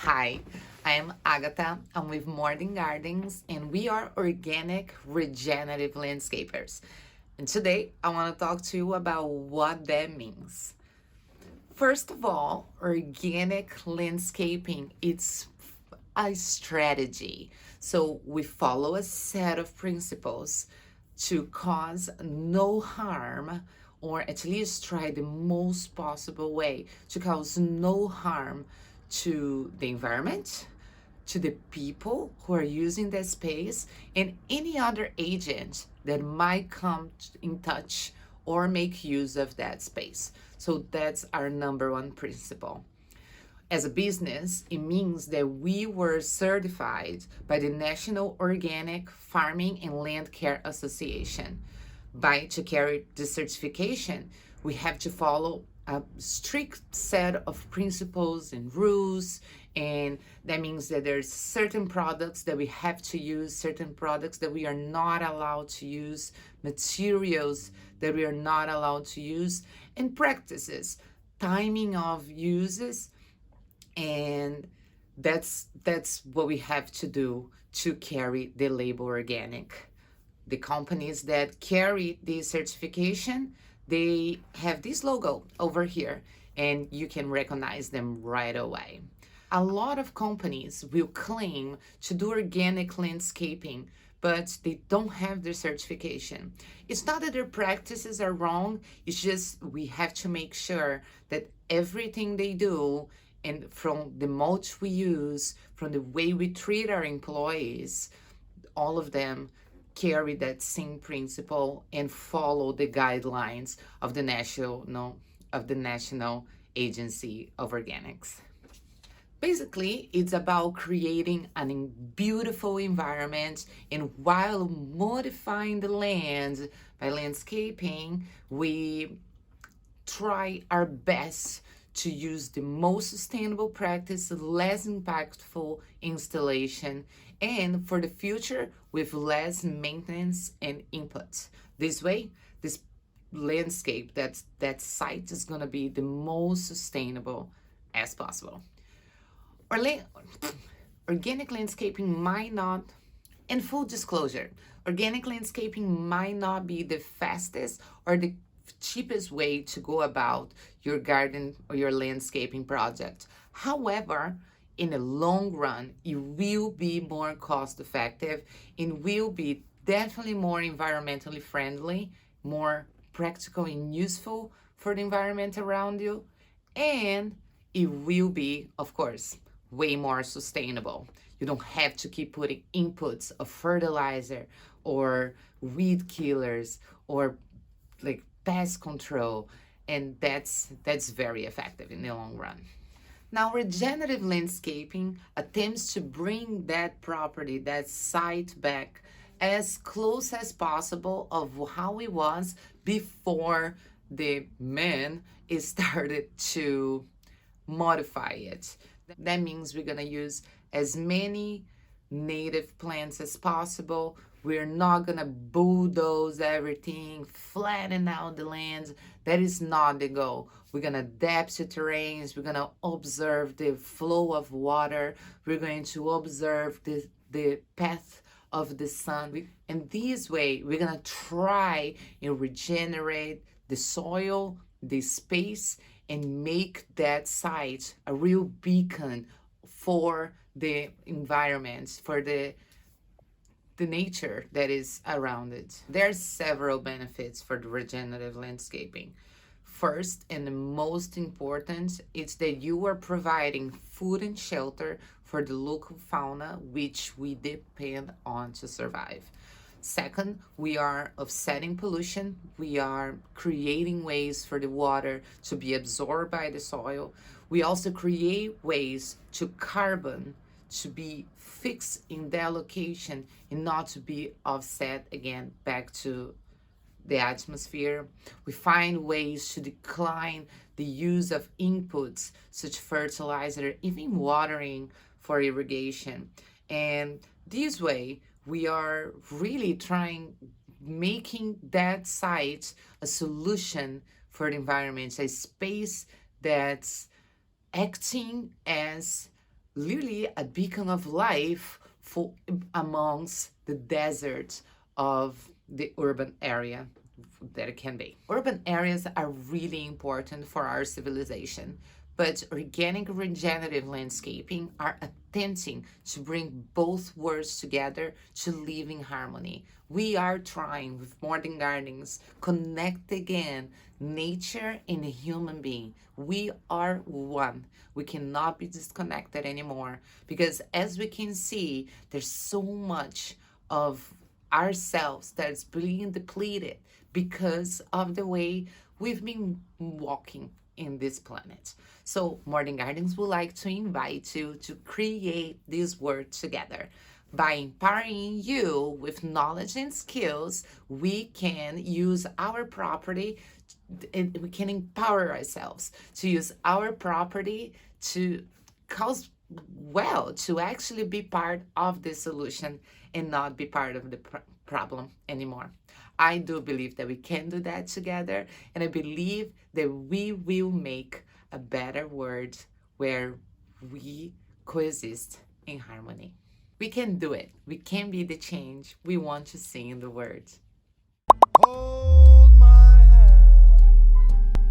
Hi, I am Agatha. I'm with Morning Gardens, and we are organic regenerative landscapers. And today I want to talk to you about what that means. First of all, organic landscaping, it's a strategy. So we follow a set of principles to cause no harm, or at least try the most possible way to cause no harm to the environment, to the people who are using that space, and any other agent that might come in touch or make use of that space. So that's our number one principle. As a business, it means that we were certified by the National Organic Farming and Land Care Association. To carry the certification, we have to follow a strict set of principles and rules, and that means that there's certain products that we have to use, certain products that we are not allowed to use, materials that we are not allowed to use, and practices, timing of uses, and that's what we have to do to carry the label organic. The companies that carry this certification, they have this logo over here, and you can recognize them right away. A lot of companies will claim to do organic landscaping, but they don't have their certification. It's not that their practices are wrong, it's just we have to make sure that everything they do, and from the mulch we use, from the way we treat our employees, all of them carry that same principle and follow the guidelines of the National Agency of Organics. Basically, it's about creating a beautiful environment, and while modifying the land by landscaping, we try our best to use the most sustainable practice, less impactful installation, and for the future with less maintenance and input. This way, this landscape, that site is going to be the most sustainable as possible. Organic landscaping might not, and full disclosure, organic landscaping might not be the fastest or the cheapest way to go about your garden or your landscaping project. However, in the long run, it will be more cost effective and will be definitely more environmentally friendly, more practical and useful for the environment around you, and it will be, of course, way more sustainable. You don't have to keep putting inputs of fertilizer or weed killers or like pest control, and that's very effective in the long run. Now, regenerative landscaping attempts to bring that property, that site back as close as possible of how it was before the man started to modify it. That means we're gonna use as many native plants as possible. We're not gonna bulldoze everything, flatten out the lands. That is not the goal. We're gonna adapt to terrains. We're gonna observe the flow of water. We're going to observe the path of the sun. And this way, we're gonna try and regenerate the soil, the space, and make that site a real beacon for the environment, for the nature that is around it. There are several benefits for the regenerative landscaping. First, and the most important, is that you are providing food and shelter for the local fauna, which we depend on to survive. Second, we are offsetting pollution. We are creating ways for the water to be absorbed by the soil. We also create ways to carbon to be fixed in their location and not to be offset again back to the atmosphere. We find ways to decline the use of inputs such fertilizer, even watering for irrigation. And this way, we are really making that site a solution for the environment, a space that's acting as literally a beacon of life for amongst the deserts of the urban area that it can be. Urban areas are really important for our civilization, but organic regenerative landscaping are attempting to bring both worlds together to live in harmony. We are trying with modern gardens connect again nature and the human being. We are one. We cannot be disconnected anymore because as we can see, there's so much of ourselves that's being depleted because of the way we've been walking in this planet. So, Modern Gardens would like to invite you to create this work together. By empowering you with knowledge and skills, we can use our property and we can empower ourselves to use our property to cause well, to actually be part of the solution and not be part of the problem anymore. I do believe that we can do that together, and I believe that we will make a better world where we coexist in harmony. We can do it. We can be the change we want to see in the world.